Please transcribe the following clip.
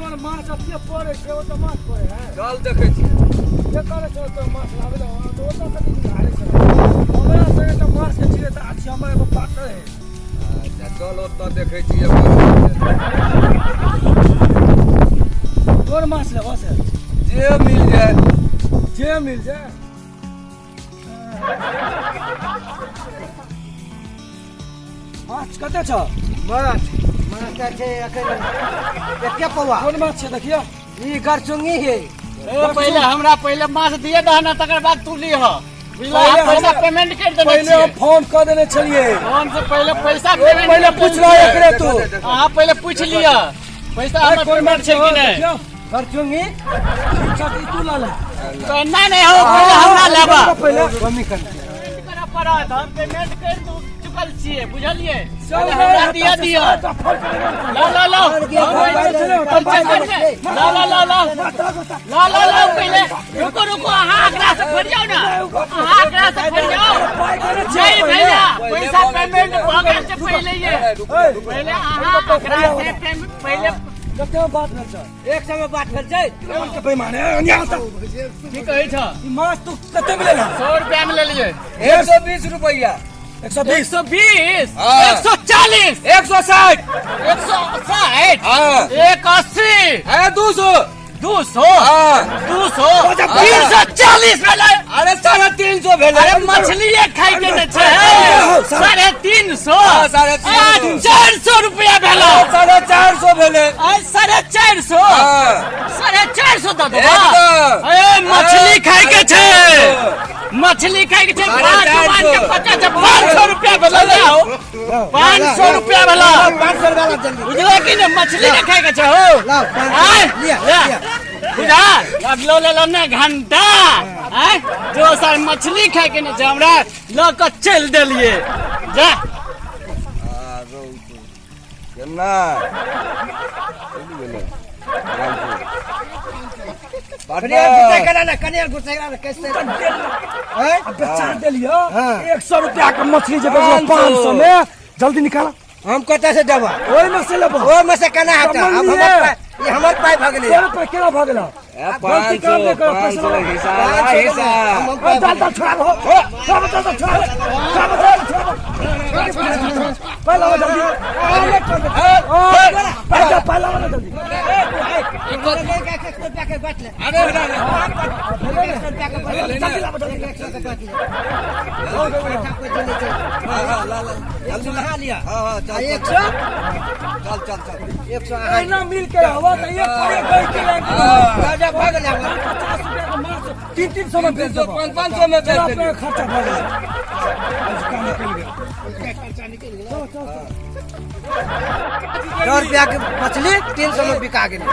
Zone माछ अपने पड़े छै ओ त माछ पड़े है चल देखे छी जे करे छै त माछ लावे ला तो ओ त कथि निकाले छै हमरा संगे त माछ के छिए त अछि हमर एगो पार्टनर है अच्छा चल ओत देखे छी तोर माछ लेबो से जे मिल जाए माछ कते छ माछ छै एखन एके पौआ कोन माछ छै देखियो ई गरचुंगी है पहले हमरा पहले माछ दिए दहना तकर बाद तू लीह पैसा पेमेंट कर देने पहले हम फोन कर देने छलिए फोन से पहले पैसा पेमेंट पहले पूछ लो एकरे तू हां पहले पूछ लिया पैसा हमर पेमेंट छै कि नहीं गरचुंगी छाती तू ला ले नहीं हो पहले हमरा लेबा पहले कमी कर करा पड़त हम पेमेंट कर दू चुकल छिए बुझलिए चल हमरा दिया ला पहले रुको अहाँ एकरा से फड़ जाओ ना अहाँ एकरा से फड़ जाओ नहीं भैया पैसा पेमेंट होगा से पहले ये पहले अहाँ एकरा से पहले कते बात भेल छ 100 में बात भेल छै के बेईमान है यहाँ तक की कहै छ ई माछ तू कते में लेला 100 रुपया में ले लिए 120 रुपया 120 120 हाँ। 140 160 160 हाँ 180 है 200 200 हाँ 200 340 भेलै अरे 350 भेले अरे मछली एक खाई के ने छै 350 हाँ, 350 400 रुपया भेलै 450 भेले 450 हाँ 450 दे दो एकदम। ए मछली खाई के छै मछली खाई के छै भगवान के 500 रुपया भेलै 500 रुपया भेलै 500 वाला जल्दी बुझलो कि ने मछली के खाई के छै हो लाओ लिया बुझा अब लो ले लो ने घंटा हैं जो सर मछली खाए के ने हमरा ल के चल देलिए जा केना चली गेले कनिया गुस्सा करा ना कनिया गुस्सा करा ना कैसे हैं बेचा देलियो हाँ। 100 रुपया का मछली जे बेचो 500 में जल्दी निकाला हम कते से देबा ओई में से लेबो ओ में से केना हटा अब हमर पाई भ गेलै तेरे पे केना भ गेला 500 हिसाब चल छोड़ा दो सब छोड़ा पहला जल्दी पहला जल्दी मिल के हवा तो ये ₹50 का माछ 300 में बेच दो 500 में बेच दो खर्चा भ गेल ₹100 के मछली 300 में बिका गेलै